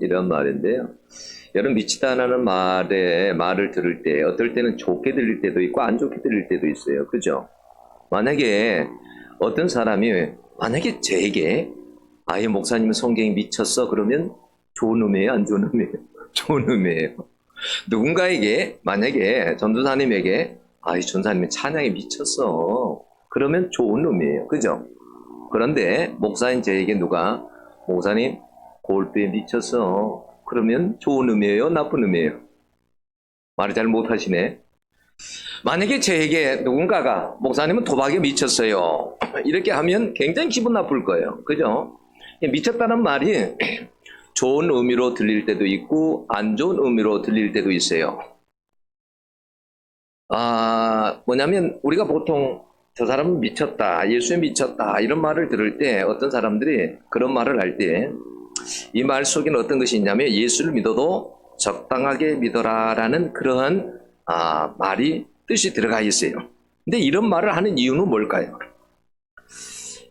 이런 말인데요. 여러분, 미치다라는 말을 들을 때 어떨 때는 좋게 들릴 때도 있고 안 좋게 들릴 때도 있어요. 그죠? 만약에 어떤 사람이 만약에 저에게 이 목사님은 성경이 미쳤어 그러면 좋은 의미예요, 안 좋은 의미예요? 좋은 의미예요. 누군가에게 만약에 전도사님에게 이 전사님은 찬양에 미쳤어 그러면 좋은 의미예요. 그죠? 그런데 목사님 저에게 누가 목사님 골프에 미쳤어 그러면 좋은 의미예요, 나쁜 의미예요? 말을 잘 못하시네. 만약에 저에게 누군가가 목사님은 도박에 미쳤어요 이렇게 하면 굉장히 기분 나쁠 거예요. 그죠? 미쳤다는 말이 좋은 의미로 들릴 때도 있고 안 좋은 의미로 들릴 때도 있어요. 뭐냐면 우리가 보통 저 사람은 미쳤다, 예수에 미쳤다 이런 말을 들을 때 어떤 사람들이 그런 말을 할 때 이 말 속에는 어떤 것이 있냐면 예수를 믿어도 적당하게 믿어라라는 그러한 말이 뜻이 들어가 있어요. 근데 이런 말을 하는 이유는 뭘까요?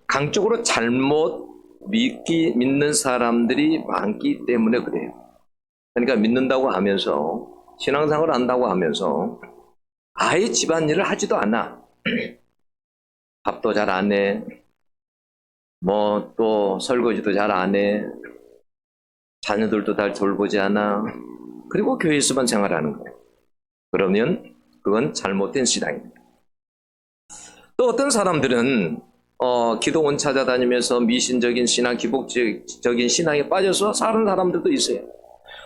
강적으로 잘못 믿는 사람들이 많기 때문에 그래요. 그러니까 믿는다고 하면서 신앙생활을 한다고 하면서 아예 집안일을 하지도 않아. 밥도 잘 안 해. 뭐 또 설거지도 잘 안 해. 자녀들도 잘 돌보지 않아. 그리고 교회에서만 생활하는 거예요. 그러면 그건 잘못된 신앙입니다. 또 어떤 사람들은 기도원 찾아다니면서 미신적인 신앙, 기복적인 신앙에 빠져서 사는 사람들도 있어요.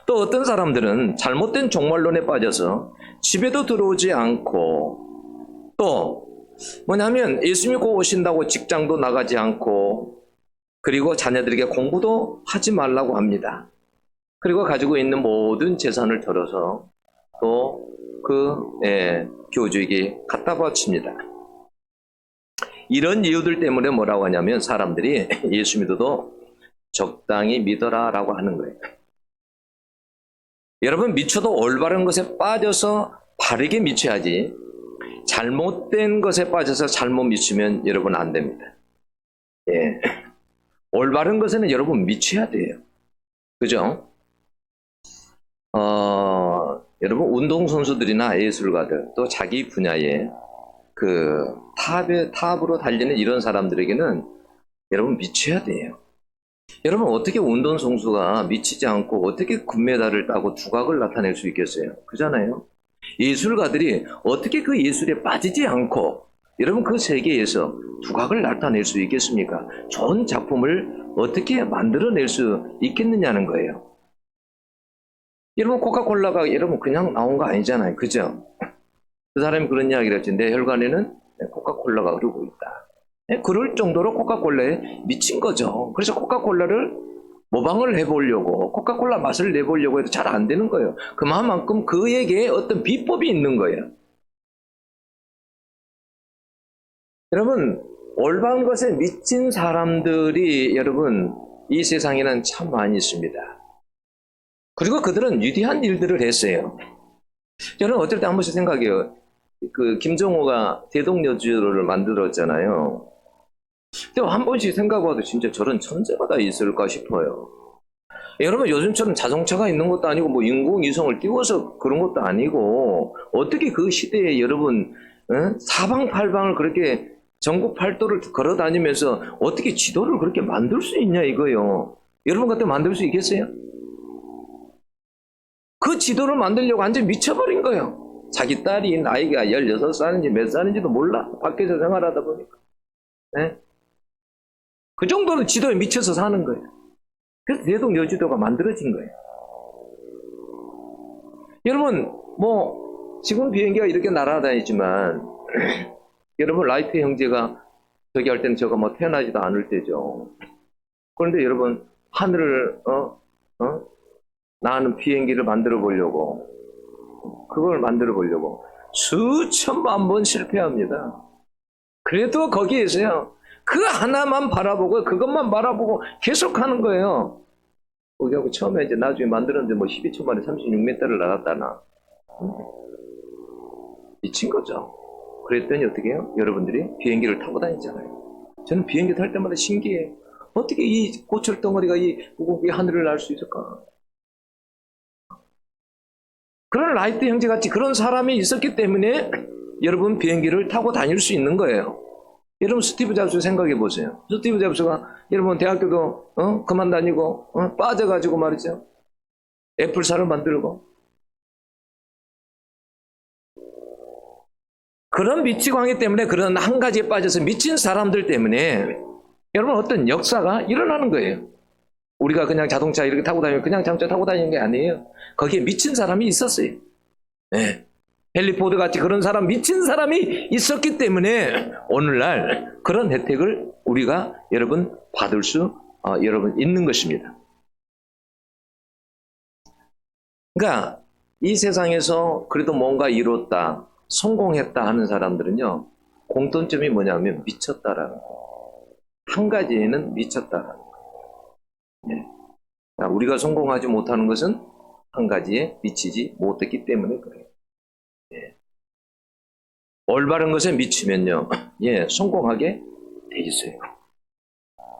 또 어떤 사람들은 잘못된 종말론에 빠져서 집에도 들어오지 않고 또 뭐냐면 예수 믿고 오신다고 직장도 나가지 않고 그리고 자녀들에게 공부도 하지 말라고 합니다. 그리고 가지고 있는 모든 재산을 털어서 또 교주에게 갖다 바칩니다. 이런 이유들 때문에 뭐라고 하냐면 사람들이 예수 믿어도 적당히 믿어라 라고 하는 거예요. 여러분, 미쳐도 올바른 것에 빠져서 바르게 미쳐야지 잘못된 것에 빠져서 잘못 미치면 여러분 안 됩니다. 올바른 것에는 여러분 미쳐야 돼요. 그죠? 여러분, 운동선수들이나 예술가들 또 자기 분야에 탑으로 달리는 이런 사람들에게는 여러분 미쳐야 돼요. 여러분, 어떻게 운동선수가 미치지 않고 어떻게 금메달을 따고 두각을 나타낼 수 있겠어요? 그잖아요. 예술가들이 어떻게 그 예술에 빠지지 않고 여러분 그 세계에서 두각을 나타낼 수 있겠습니까? 좋은 작품을 어떻게 만들어낼 수 있겠느냐는 거예요. 여러분, 코카콜라가 여러분 그냥 나온 거 아니잖아요. 그죠? 그 사람이 그런 이야기를 했지. 내 혈관에는 코카콜라가 흐르고 있다. 그럴 정도로 코카콜라에 미친 거죠. 그래서 코카콜라를 모방을 해보려고 코카콜라 맛을 내보려고 해도 잘 안 되는 거예요. 그만큼 그에게 어떤 비법이 있는 거예요. 여러분, 올바른 것에 미친 사람들이 여러분 이 세상에는 참 많이 있습니다. 그리고 그들은 위대한 일들을 했어요. 여러분, 어떨 때 한 번씩 생각해요. 김정호가 대동여주를 만들었잖아요. 근데 한 번씩 생각해봐도 진짜 저런 천재가 다 있을까 싶어요. 여러분, 요즘처럼 자동차가 있는 것도 아니고 뭐 인공위성을 띄워서 그런 것도 아니고 어떻게 그 시대에 여러분 사방팔방을 그렇게 전국 팔도를 걸어 다니면서 어떻게 지도를 그렇게 만들 수 있냐 이거요. 여러분 같으면 만들 수 있겠어요? 그 지도를 만들려고 완전 미쳐버린 거예요. 자기 딸이 나이가 16살인지 몇 살인지도 몰라. 밖에서 생활하다 보니까. 네? 그 정도로 지도에 미쳐서 사는 거예요. 그래서 대동여지도가 만들어진 거예요. 여러분, 지금 비행기가 이렇게 날아다니지만 여러분, 라이트 형제가 저기 할 때는 저거 태어나지도 않을 때죠. 그런데 여러분, 하늘을 나는 비행기를 만들어 보려고 수천만 번 실패합니다. 그래도 거기에서요 그 하나만 바라보고 그것만 바라보고 계속 하는 거예요. 거기하고 처음에 이제 나중에 만들었는데 12초 만에 36m를 날았다나 미친 거죠. 그랬더니 어떻게 해요? 여러분들이 비행기를 타고 다니잖아요. 저는 비행기 탈 때마다 신기해요. 어떻게 이 고철 덩어리가 이 무겁게 하늘을 날 수 있을까? 그런 라이트 형제같이 그런 사람이 있었기 때문에 여러분 비행기를 타고 다닐 수 있는 거예요. 여러분 스티브 잡스 생각해 보세요. 스티브 잡스가 여러분 대학교도 그만 다니고 빠져가지고 말이죠. 애플사를 만들고 그런 미치광이 때문에 그런 한 가지에 빠져서 미친 사람들 때문에 여러분 어떤 역사가 일어나는 거예요. 우리가 그냥 자동차 이렇게 타고 다니면 그냥 자동차 타고 다니는 게 아니에요. 거기에 미친 사람이 있었어요. 네. 헨리 포드 같이 그런 사람, 미친 사람이 있었기 때문에 오늘날 그런 혜택을 우리가 여러분 받을 수 여러분 있는 것입니다. 그러니까 이 세상에서 그래도 뭔가 이뤘다, 성공했다 하는 사람들은요, 공통점이 뭐냐면 미쳤다라는 거예요. 한 가지에는 미쳤다라는 거예요. 네. 그러니까 우리가 성공하지 못하는 것은 한 가지에 미치지 못했기 때문에 그래요. 예. 올바른 것에 미치면요, 예, 성공하게 돼 있어요.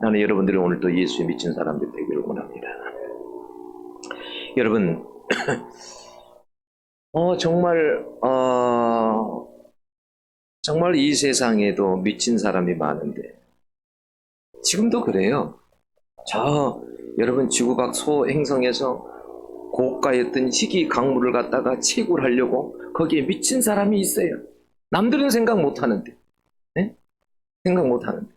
나는 여러분들이 오늘 또 예수에 미친 사람들 되기를 원합니다. 여러분, 정말 이 세상에도 미친 사람이 많은데, 지금도 그래요. 여러분 지구 밖 소행성에서 고가였던 희귀 강물을 갖다가 채굴하려고 거기에 미친 사람이 있어요. 남들은 생각 못 하는데. 네? 생각 못 하는데.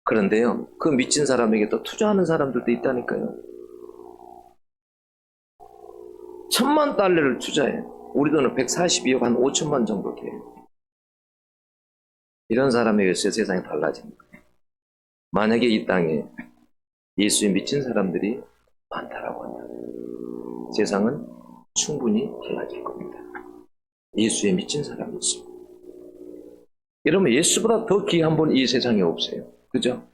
그런데요, 그 미친 사람에게 또 투자하는 사람들도 있다니까요. $10,000,000,000를 투자해. 우리 돈은 142억 한 5천만 정도 돼요. 이런 사람에 의해서 세상이 달라집니다. 만약에 이 땅에 예수에 미친 사람들이 많다라고 한다면 세상은 충분히 달라질 겁니다. 예수에 미친 사람이 있습니다. 여러분, 예수보다 더 귀한 분 이 세상에 없어요. 그죠?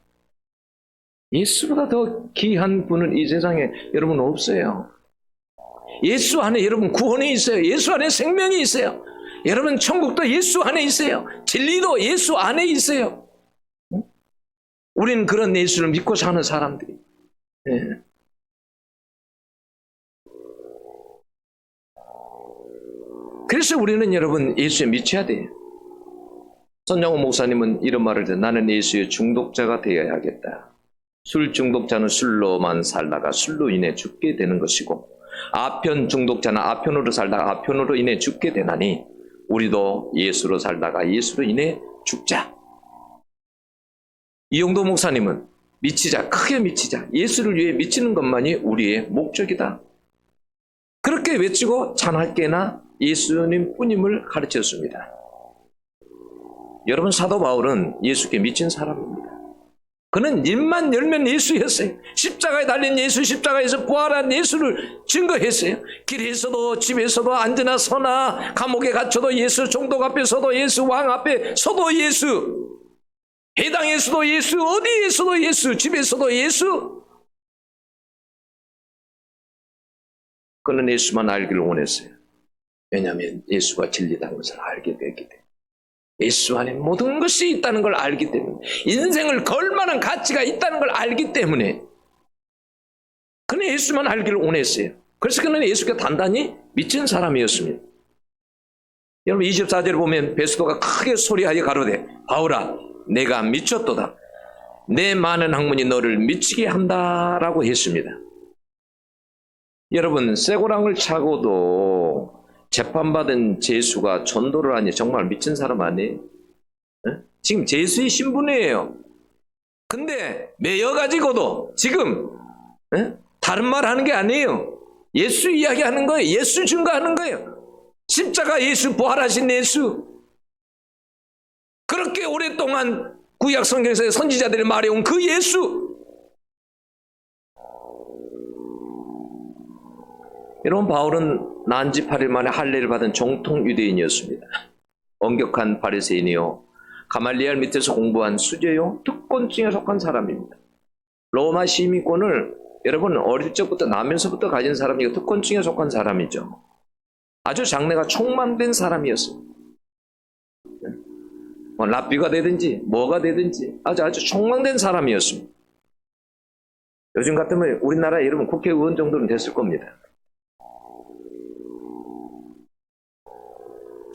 예수보다 더 귀한 분은 이 세상에 여러분 없어요. 예수 안에 여러분 구원이 있어요. 예수 안에 생명이 있어요. 여러분 천국도 예수 안에 있어요. 진리도 예수 안에 있어요. 우리는 그런 예수를 믿고 사는 사람들이. 네. 그래서 우리는 여러분 예수에 미쳐야 돼요. 손정호 목사님은 이런 말을 해요. 나는 예수의 중독자가 되어야겠다. 술 중독자는 술로만 살다가 술로 인해 죽게 되는 것이고, 아편 중독자는 아편으로 살다가 아편으로 인해 죽게 되나니 우리도 예수로 살다가 예수로 인해 죽자. 이용도 목사님은 미치자, 크게 미치자, 예수를 위해 미치는 것만이 우리의 목적이다. 그렇게 외치고 찬할게나 예수님 뿐임을 가르쳤습니다. 여러분, 사도 바울은 예수께 미친 사람입니다. 그는 입만 열면 예수였어요. 십자가에 달린 예수, 십자가에서 부활한 예수를 증거했어요. 길에서도 집에서도 앉으나 서나 감옥에 갇혀도 예수, 종독 앞에서도 예수, 왕 앞에서도 예수, 해당에서도 예수, 어디에서도 예수, 집에서도 예수. 그는 예수만 알기를 원했어요. 왜냐하면 예수가 진리라는 것을 알게 되기 때문에, 예수 안에 모든 것이 있다는 걸 알기 때문에, 인생을 걸 만한 가치가 있다는 걸 알기 때문에 그는 예수만 알기를 원했어요. 그래서 그는 예수께 단단히 미친 사람이었습니다. 여러분 24절을 보면 베스도가 크게 소리하여 가로되 바울아 내가 미쳤도다. 내 많은 학문이 너를 미치게 한다라고 했습니다. 여러분 쇠고랑을 차고도 재판받은 제수가 전도를 하니 정말 미친 사람 아니에요? 지금 제수의 신분이에요. 근데 매여가지고도 지금 다른 말 하는 게 아니에요. 예수 이야기하는 거예요. 예수 증거하는 거예요. 십자가 예수, 부활하신 예수. 그렇게 오랫동안 구약 성경에서 선지자들이 말해온 그 예수. 여러분 바울은 난지 8일 만에 할례를 받은 정통 유대인이었습니다. 엄격한 바리새인이요 가말리엘 밑에서 공부한 수재요 특권층에 속한 사람입니다. 로마 시민권을 여러분 어릴 적부터 나면서부터 가진 사람이 특권층에 속한 사람이죠. 아주 장래가 촉망된 사람이었어요. 뭐 랍비가 되든지 뭐가 되든지 아주 촉망된 사람이었습니다. 요즘 같으면 우리나라 여러분 국회의원 정도는 됐을 겁니다.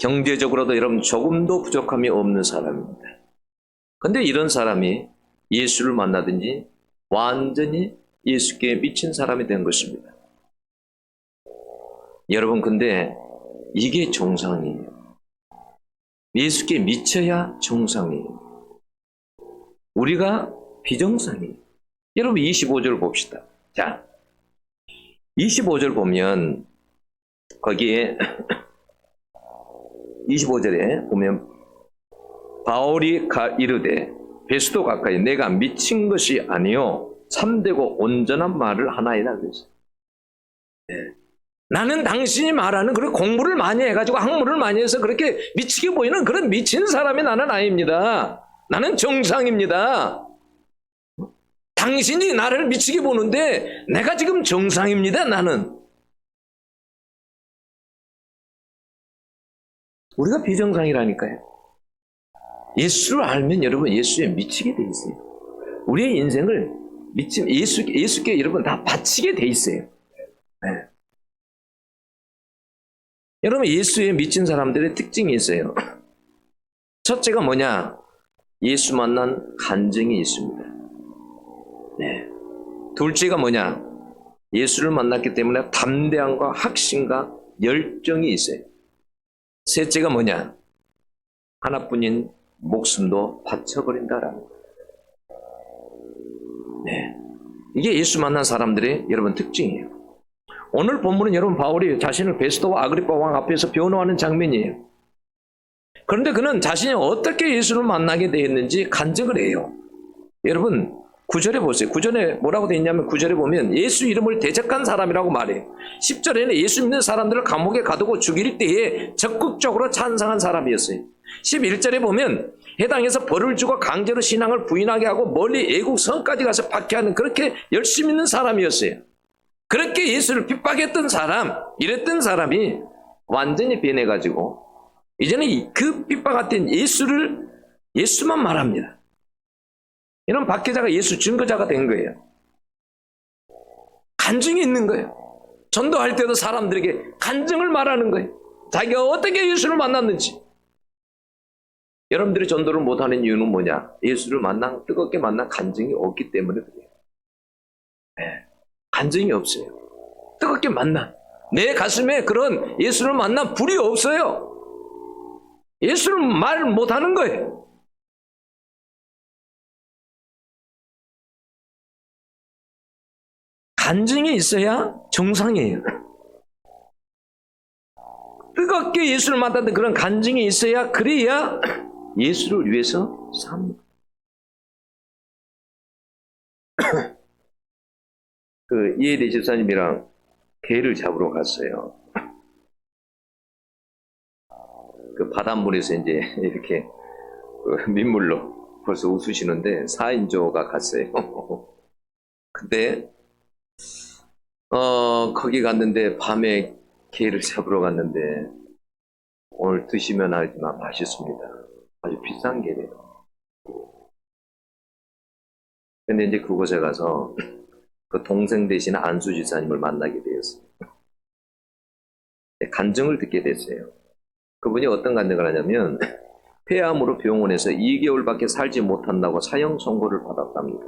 경제적으로도 여러분 조금도 부족함이 없는 사람입니다. 근데 이런 사람이 예수를 만나든지 완전히 예수께 미친 사람이 된 것입니다. 여러분, 근데 이게 정상이에요. 예수께 미쳐야 정상이에요. 우리가 비정상이에요. 여러분 25절 봅시다. 자, 25절 보면 거기에 25절에 보면 바울이 이르되 베스도 가까이 내가 미친 것이 아니요 참되고 온전한 말을 하나이다 그랬어요. 네. 나는 당신이 말하는 그런 공부를 많이 해가지고 학문을 많이 해서 그렇게 미치게 보이는 그런 미친 사람이 나는 아닙니다. 나는 정상입니다. 당신이 나를 미치게 보는데 내가 지금 정상입니다. 나는. 우리가 비정상이라니까요. 예수를 알면 여러분 예수에 미치게 돼 있어요. 우리의 인생을 예수께 여러분 다 바치게 돼 있어요. 네. 여러분 예수에 미친 사람들의 특징이 있어요. 첫째가 뭐냐? 예수 만난 간증이 있습니다. 네. 둘째가 뭐냐? 예수를 만났기 때문에 담대함과 확신과 열정이 있어요. 셋째가 뭐냐? 하나뿐인 목숨도 바쳐버린다라는 거예요. 네. 이게 예수 만난 사람들의 여러분 특징이에요. 오늘 본문은 여러분 바울이 자신을 베스도와 아그리파 왕 앞에서 변호하는 장면이에요. 그런데 그는 자신이 어떻게 예수를 만나게 되었는지 간증을 해요. 여러분 9절에 보세요. 9절에 뭐라고 되어 있냐면 9절에 보면 예수 이름을 대적한 사람이라고 말해요. 10절에는 예수 믿는 사람들을 감옥에 가두고 죽일 때에 적극적으로 찬성한 사람이었어요. 11절에 보면 해당해서 벌을 주고 강제로 신앙을 부인하게 하고 멀리 애국 성까지 가서 박해하는 그렇게 열심히 있는 사람이었어요. 그렇게 예수를 핍박했던 사람, 이랬던 사람이 완전히 변해가지고 이제는 그 핍박했던 예수만 말합니다. 이런 박해자가 예수 증거자가 된 거예요. 간증이 있는 거예요. 전도할 때도 사람들에게 간증을 말하는 거예요. 자기가 어떻게 예수를 만났는지. 여러분들이 전도를 못하는 이유는 뭐냐? 예수를 뜨겁게 만난 간증이 없기 때문에 그래요. 네. 간증이 없어요. 뜨겁게 만난. 내 가슴에 그런 예수를 만난 불이 없어요. 예수를 말 못하는 거예요. 간증이 있어야 정상이에요. 뜨겁게 예수를 만났던 그런 간증이 있어야 그래야 예수를 위해서 삽니다. 그 이혜리 집사님이랑 개를 잡으러 갔어요. 그 바닷물에서 이제 이렇게 그 민물로 벌써 웃으시는데 4인조가 갔어요. 근데 거기 갔는데 밤에 게를 잡으러 갔는데 오늘 드시면 알지만 맛있습니다. 아주 비싼 게래요. 근데 이제 그곳에 가서 그 동생 되신 안수 지사님을 만나게 되었어요. 간증을 듣게 됐어요. 그분이 어떤 간증을 하냐면 폐암으로 병원에서 2개월밖에 살지 못한다고 사형 선고를 받았답니다.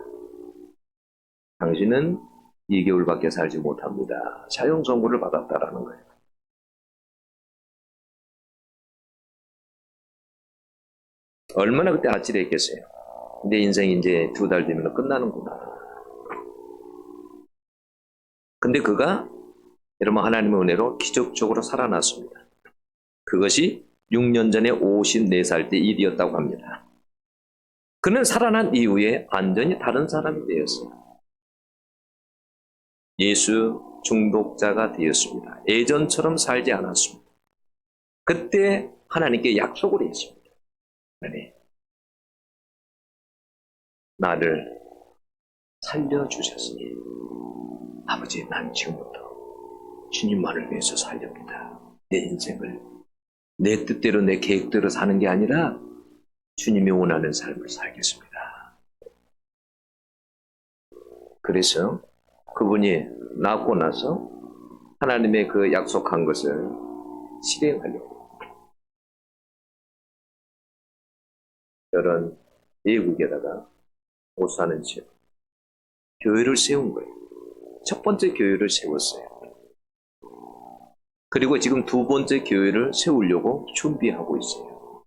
당신은 2개월밖에 살지 못합니다. 사형 선고를 받았다라는 거예요. 얼마나 그때 아찔했겠어요. 내 인생이 이제 2달 뒤면 끝나는구나. 근데 그가 여러분 하나님의 은혜로 기적적으로 살아났습니다. 그것이 6년 전에 54살 때 일이었다고 합니다. 그는 살아난 이후에 완전히 다른 사람이 되었어요. 예수 중독자가 되었습니다. 예전처럼 살지 않았습니다. 그때 하나님께 약속을 했습니다. 나를 살려주셨으니 아버지, 난 지금부터 주님만을 위해서 살렵니다. 내 인생을 내 뜻대로 내 계획대로 사는 게 아니라 주님이 원하는 삶을 살겠습니다. 그래서 그분이 낳고 나서 하나님의 그 약속한 것을 실행하려고 이런 외국에다가 못 사는 집 교회를 세운 거예요. 첫 번째 교회를 세웠어요. 그리고 지금 두 번째 교회를 세우려고 준비하고 있어요.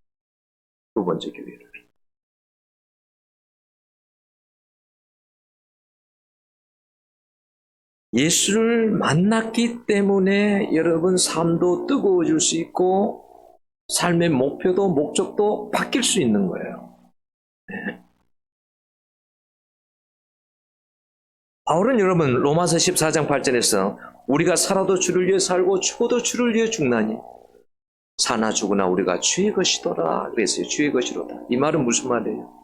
두 번째 교회를. 예수를 만났기 때문에 여러분 삶도 뜨거워질 수 있고 삶의 목표도 목적도 바뀔 수 있는 거예요. 네. 바울은 여러분 로마서 14장 8절에서 우리가 살아도 주를 위해 살고 죽어도 주를 위해 죽나니 사나 죽으나 우리가 주의 것이더라 그랬어요. 주의 것이로다. 이 말은 무슨 말이에요?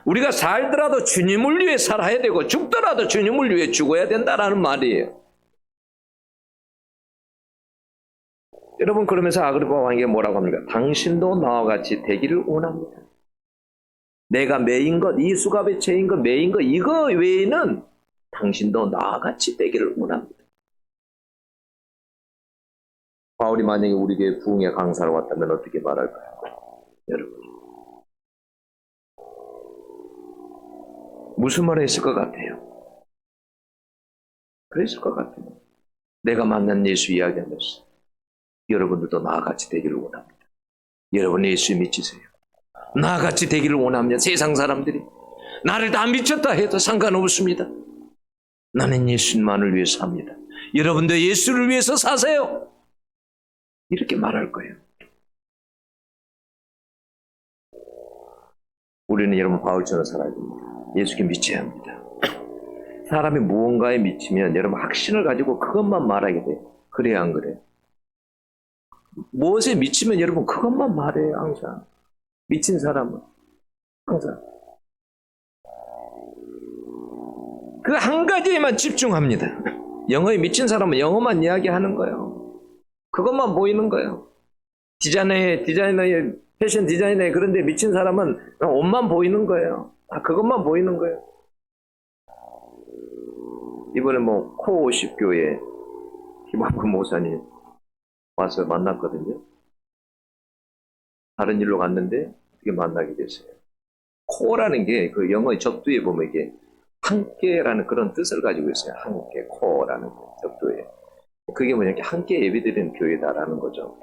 우리가 살더라도 주님을 위해 살아야 되고 죽더라도 주님을 위해 죽어야 된다라는 말이에요. 여러분 그러면서 아그리파 왕에게 뭐라고 합니까? 당신도 나와 같이 되기를 원합니다. 내가 매인 것, 이 수갑에 채인 것, 매인 것 이거 외에는 당신도 나와 같이 되기를 원합니다. 바울이 만약에 우리 교회 부흥회 강사로 왔다면 어떻게 말할까요? 여러분 무슨 말을 했을 것 같아요? 그랬을 것 같아요. 내가 만난 예수 이야기하면서 여러분들도 나와 같이 되기를 원합니다. 여러분 예수 믿으세요. 나와 같이 되기를 원합니다. 세상 사람들이 나를 다 미쳤다 해도 상관없습니다. 나는 예수님만을 위해서 삽니다. 여러분도 예수를 위해서 사세요. 이렇게 말할 거예요. 우리는 여러분 바울처럼 살아야 됩니다. 예수께 미쳐야 합니다. 사람이 무언가에 미치면 여러분 확신을 가지고 그것만 말하게 돼요. 그래야 안 그래요? 무엇에 미치면 여러분 그것만 말해요. 항상 미친 사람은 항상 그 한 가지에만 집중합니다. 영어에 미친 사람은 영어만 이야기하는 거예요. 그것만 보이는 거예요. 디자이너의 패션 디자이너의 그런데 미친 사람은 옷만 보이는 거예요. 그것만 보이는 거예요. 이번에 코오십 교회 김학근 목사님 와서 만났거든요. 다른 일로 갔는데 어떻게 만나게 됐어요. 코라는 게 그 영어의 접두에 보면 이게 함께라는 그런 뜻을 가지고 있어요. 함께, 코라는 접두에. 그게 뭐냐, 함께 예배드리는 교회다라는 거죠.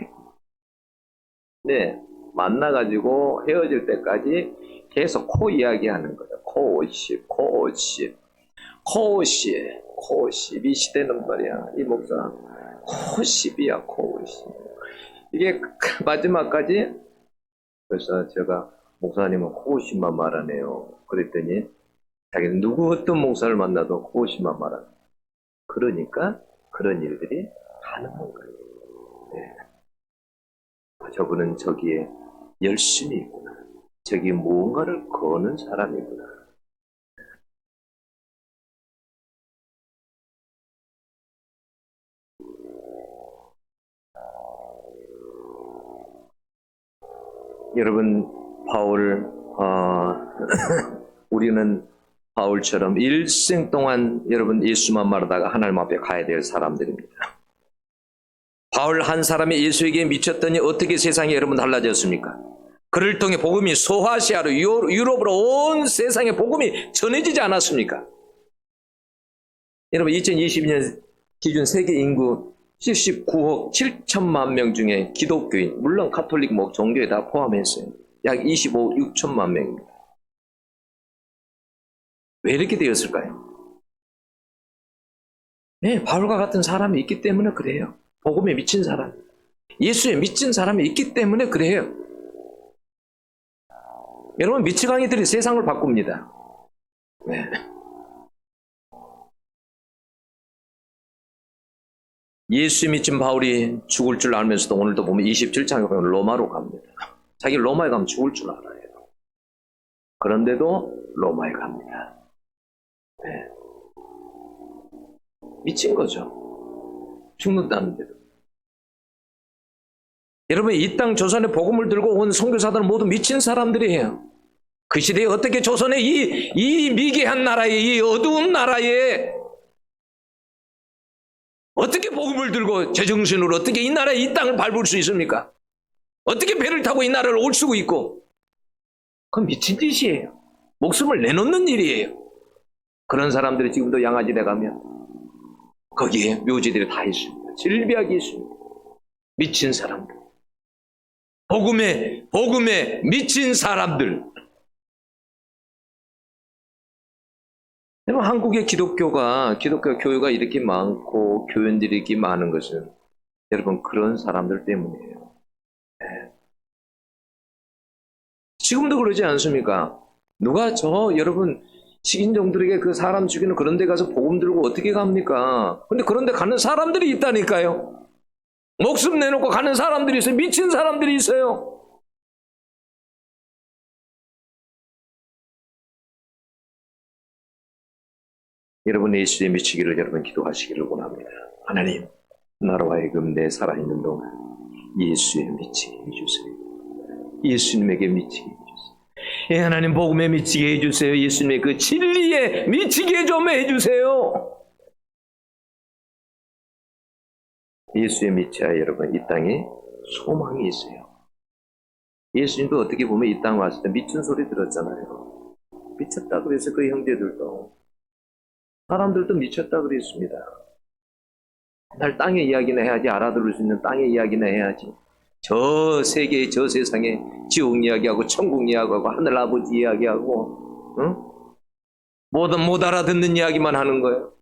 네, 만나가지고 헤어질 때까지 계속 코 이야기하는 거죠. 코오십, 코오십, 코오십, 코오십. 이 시대는 말이야, 이 목사 코오십이야, 코오십. 이게 마지막까지. 그래서 제가 목사님은 코오십만 말하네요. 그랬더니 자기는 누구 어떤 목사를 만나도 코오십만 말하네. 그러니까 그런 일들이 가능한 거예요. 네. 저분은 저기에 열심히 있구나. 저기에 무언가를 거는 사람이구나. 여러분 바울 우리는 바울처럼 일생 동안 여러분 예수만 말하다가 하나님 앞에 가야 될 사람들입니다. 바울 한 사람이 예수에게 미쳤더니 어떻게 세상이 여러분 달라졌습니까? 그를 통해 복음이 소아시아로 유럽으로 온 세상에 복음이 전해지지 않았습니까? 여러분 2022년 기준 세계 인구 79억 7천만 명 중에 기독교인, 물론 가톨릭 종교에 다 포함했어요. 약 25억 6천만 명입니다. 왜 이렇게 되었을까요? 네, 바울과 같은 사람이 있기 때문에 그래요. 복음에 미친 사람, 예수에 미친 사람이 있기 때문에 그래요. 여러분 미치광이들이 세상을 바꿉니다. 네. 예수에 미친 바울이 죽을 줄 알면서도 오늘도 보면 27장에 보면 로마로 갑니다. 자기 로마에 가면 죽을 줄 알아요. 그런데도 로마에 갑니다. 네. 미친 거죠. 죽는다는데도. 여러분, 이 땅 조선에 복음을 들고 온 선교사들은 모두 미친 사람들이에요. 그 시대에 어떻게 조선의 이 미개한 나라에, 이 어두운 나라에 어떻게 복음을 들고 제정신으로 어떻게 이 나라에 이 땅을 밟을 수 있습니까? 어떻게 배를 타고 이 나라를 올 수 있고? 그건 미친 짓이에요. 목숨을 내놓는 일이에요. 그런 사람들이 지금도 양아지대 가면 거기에 묘지들이 다 있습니다. 질비하게 있습니다. 미친 사람들. 복음에 미친 사람들. 여러분, 한국의 기독교 교회가 이렇게 많고 교인들이 이렇게 많은 것은 여러분 그런 사람들 때문이에요. 네. 지금도 그러지 않습니까? 누가 여러분 식인종들에게 그 사람 죽이는 그런 데 가서 복음 들고 어떻게 갑니까? 근데 그런 데 가는 사람들이 있다니까요. 목숨 내놓고 가는 사람들이 있어요. 미친 사람들이 있어요. 여러분, 예수에 미치기를 여러분 기도하시기를 원합니다. 하나님, 나로 하여금 내 살아있는 동안 예수에 미치게 해주세요. 예수님에게 미치게 해주세요. 예, 하나님, 복음에 미치게 해주세요. 예수님의 그 진리에 미치게 좀 해주세요. 예수에 미쳐야 여러분 이 땅에 소망이 있어요. 예수님도 어떻게 보면 이 땅 왔을 때 미친 소리 들었잖아요. 미쳤다 그래서 그 형제들도, 사람들도 미쳤다 그랬습니다. 날 땅의 이야기나 해야지, 알아들을 수 있는 땅의 이야기나 해야지. 저 세계, 저 세상에 지옥 이야기하고 천국 이야기하고 하늘 아버지 이야기하고, 응? 못 알아듣는 이야기만 하는 거예요.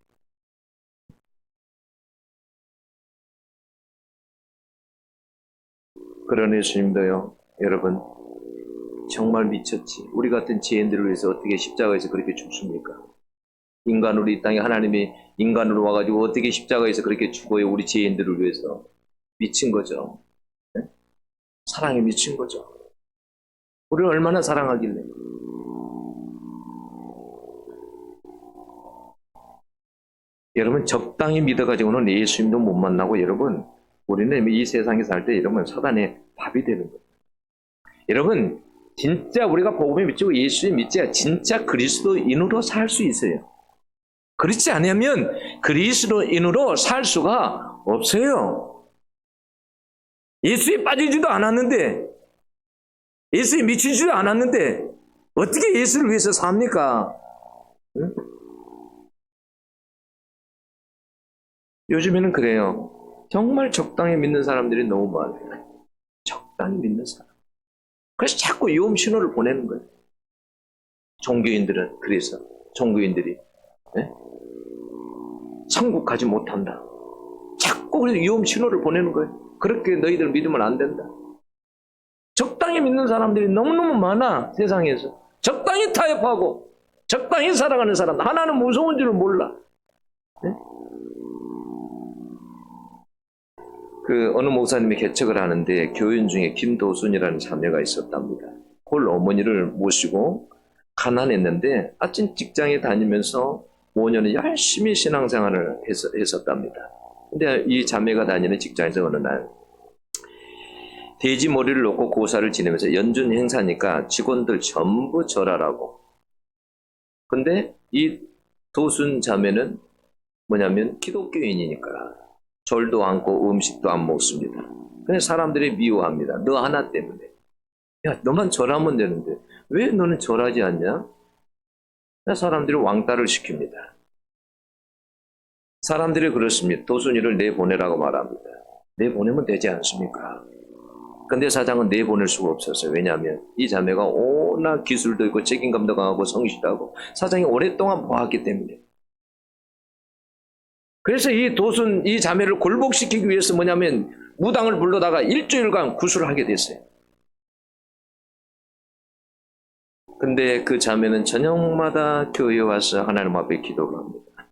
그런 예수님도요, 여러분, 정말 미쳤지. 우리 같은 지혜인들을 위해서 어떻게 십자가에서 그렇게 죽습니까? 인간으로 이 땅에 하나님이 인간으로 와가지고 어떻게 십자가에서 그렇게 죽어요? 우리 지혜인들을 위해서. 미친 거죠. 네? 사랑에 미친 거죠. 우리를 얼마나 사랑하길래. 여러분, 적당히 믿어가지고는 예수님도 못 만나고, 여러분, 우리는 이 세상에 살 때 여러분 사단의 밥이 되는 거예요. 여러분, 진짜 우리가 복음에 미치고 예수에 믿어야 진짜 그리스도인으로 살 수 있어요. 그렇지 않으면 그리스도인으로 살 수가 없어요. 예수에 빠지지도 않았는데, 예수에 미치지도 않았는데 어떻게 예수를 위해서 삽니까? 응? 요즘에는 그래요. 정말 적당히 믿는 사람들이 너무 많아요. 적당히 믿는 사람. 그래서 자꾸 위험 신호를 보내는 거예요. 종교인들은 그래서 종교인들이, 네? 천국 가지 못한다. 자꾸 그래서 위험 신호를 보내는 거예요. 그렇게 너희들 믿으면 안 된다. 적당히 믿는 사람들이 너무너무 많아, 세상에서. 적당히 타협하고 적당히 살아가는 사람. 하나는 무서운 줄을 몰라. 네? 그 어느 목사님이 개척을 하는데 교인 중에 김도순이라는 자매가 있었답니다. 홀 어머니를 모시고 가난했는데 아침 직장에 다니면서 5년을 열심히 신앙생활을 했었답니다. 근데 이 자매가 다니는 직장에서 어느 날 돼지 머리를 놓고 고사를 지내면서 연준 행사니까 직원들 전부 절하라고. 근데 이 도순 자매는 뭐냐면 기독교인이니까 절도 않고 음식도 안 먹습니다. 근데 사람들이 미워합니다. 너 하나 때문에. 야, 너만 절하면 되는데 왜 너는 절하지 않냐? 사람들이 왕따를 시킵니다. 사람들이 그렇습니다. 도순이를 내보내라고 말합니다. 내보내면 되지 않습니까? 근데 사장은 내보낼 수가 없었어요. 왜냐하면 이 자매가 워낙 기술도 있고 책임감도 강하고 성실하고 사장이 오랫동안 보았기 때문에. 그래서 이 자매를 굴복시키기 위해서 뭐냐면 무당을 불러다가 일주일간 구술을 하게 됐어요. 근데 그 자매는 저녁마다 교회에 와서 하나님 앞에 기도를 합니다.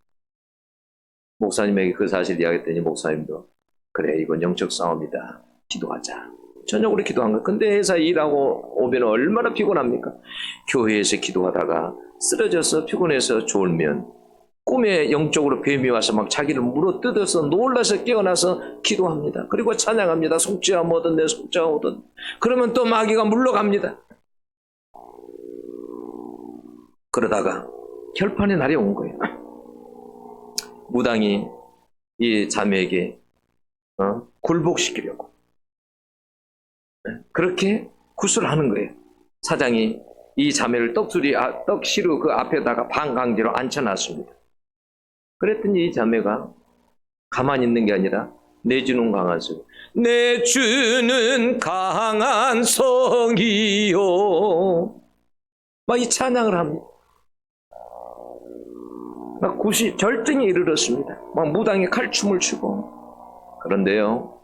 목사님에게 그 사실을 이야기했더니 목사님도 그래, 이건 영적 싸움이다. 기도하자. 저녁으로 기도한 거예요. 근데 회사 일하고 오면 얼마나 피곤합니까? 교회에서 기도하다가 쓰러져서 피곤해서 졸면 꿈에 영적으로 뱀이 와서 막 자기를 물어뜯어서 놀라서 깨어나서 기도합니다. 그리고 찬양합니다. 속죄함 얻었네, 속죄함 얻었네. 그러면 또 마귀가 물러갑니다. 그러다가 결판의 날이 온 거예요. 무당이 이 자매에게 굴복시키려고 그렇게 구술하는 거예요. 사장이 이 자매를 떡시루 그 앞에다가 반강제로 앉혀놨습니다. 그랬더니 이 자매가 가만히 있는 게 아니라 내 주는 강한 성, 내 주는 강한 성이요, 막 이 찬양을 합니다. 막 굿이 절정에 이르렀습니다. 막 무당이 칼춤을 추고. 그런데요,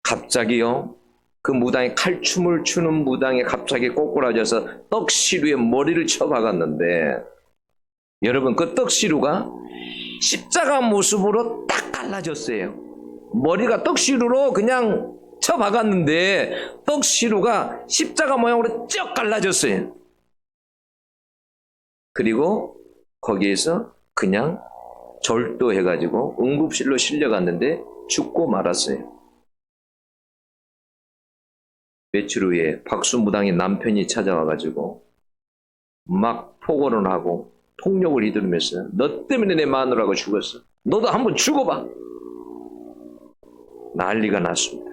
갑자기요, 그 무당이 칼춤을 추는 무당이 갑자기 꼬꾸라져서 떡시루에 머리를 쳐박았는데, 여러분, 그 떡시루가 십자가 모습으로 딱 갈라졌어요. 머리가 떡시루로 그냥 쳐박았는데 떡시루가 십자가 모양으로 쭉 갈라졌어요. 그리고 거기에서 그냥 절도해가지고 응급실로 실려갔는데 죽고 말았어요. 며칠 후에 박수무당의 남편이 찾아와가지고 막 폭언을 하고 폭력을 휘두르면서 너 때문에 내 마누라가 죽었어. 너도 한번 죽어봐. 난리가 났습니다.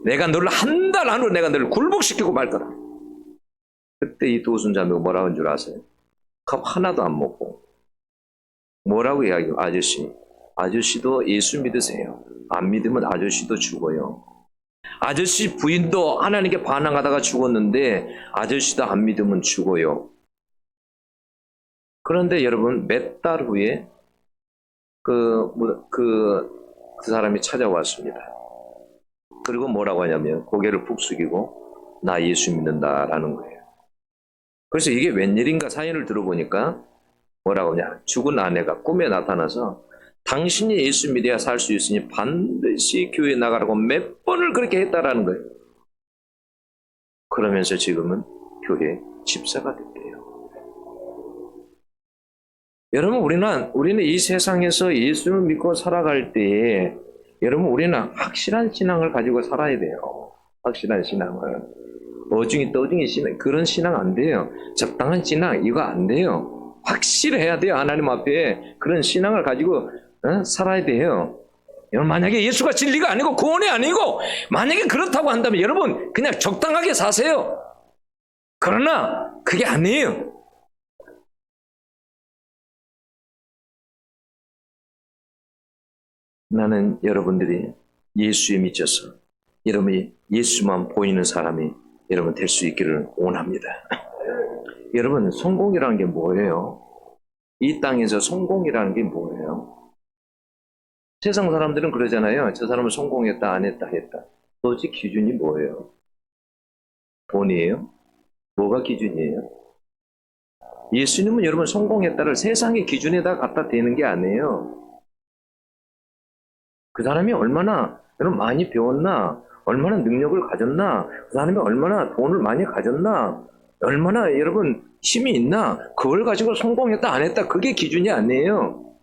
내가 너를 한 달 안으로 내가 너를 굴복시키고 말 거다. 그때 이 도순자매가 뭐라고 한 줄 아세요? 컵 하나도 안 먹고 뭐라고 이야기해요? 아저씨도 예수 믿으세요. 안 믿으면 아저씨도 죽어요. 아저씨 부인도 하나님께 반항하다가 죽었는데 아저씨도 안 믿으면 죽어요. 그런데 여러분, 몇 달 후에 그 사람이 찾아왔습니다. 그리고 뭐라고 하냐면 고개를 푹 숙이고 나 예수 믿는다라는 거예요. 그래서 이게 웬일인가 사연을 들어보니까 뭐라고 하냐, 죽은 아내가 꿈에 나타나서 당신이 예수 믿어야 살 수 있으니 반드시 교회에 나가라고 몇 번을 그렇게 했다라는 거예요. 그러면서 지금은 교회 집사가 됐대요. 여러분, 우리는 이 세상에서 예수를 믿고 살아갈 때에 여러분, 우리는 확실한 신앙을 가지고 살아야 돼요. 확실한 신앙을. 어중이 떠중이 신앙, 그런 신앙 안 돼요. 적당한 신앙, 이거 안 돼요. 확실해야 돼요. 하나님 앞에 그런 신앙을 가지고 살아야 돼요. 여러분, 만약에 예수가 진리가 아니고 구원이 아니고 만약에 그렇다고 한다면 여러분 그냥 적당하게 사세요. 그러나 그게 아니에요. 나는 여러분들이 예수에 미쳐서 여러분이 예수만 보이는 사람이 여러분 될 수 있기를 원합니다. 여러분, 성공이라는 게 뭐예요? 이 땅에서 성공이라는 게 뭐예요? 세상 사람들은 그러잖아요. 저 사람은 성공했다, 안 했다, 했다. 도대체 기준이 뭐예요? 돈이에요? 뭐가 기준이에요? 예수님은 여러분 성공했다를 세상의 기준에다 갖다 대는 게 아니에요. 그 사람이 얼마나 여러분 많이 배웠나, 얼마나 능력을 가졌나, 그 사람이 얼마나 돈을 많이 가졌나, 얼마나 여러분 힘이 있나, 그걸 가지고 성공했다 안 했다, 그게 기준이 아니에요.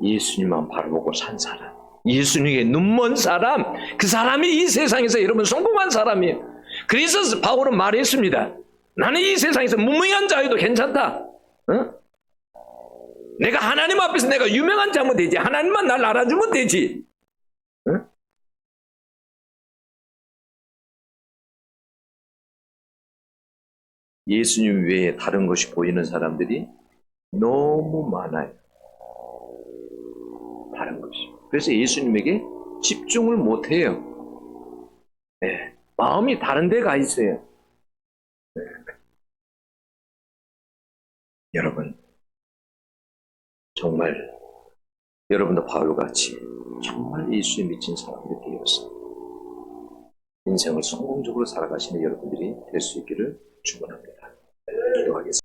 예수님만 바라보고 산 사람, 예수님에게 눈먼 사람, 그 사람이 이 세상에서 여러분 성공한 사람이에요. 그래서 바울은 말했습니다. 나는 이 세상에서 무명한 자여도 괜찮다. 내가 하나님 앞에서 내가 유명한 자면 되지. 하나님만 날 알아주면 되지. 예수님 외에 다른 것이 보이는 사람들이 너무 많아요. 다른 것이. 그래서 예수님에게 집중을 못해요. 네. 마음이 다른 데 가 있어요. 네. 여러분, 정말 여러분도 바울같이 정말 예수에 미친 사람들이 되어서 인생을 성공적으로 살아가시는 여러분들이 될 수 있기를 축원합니다. 기도하겠습니다.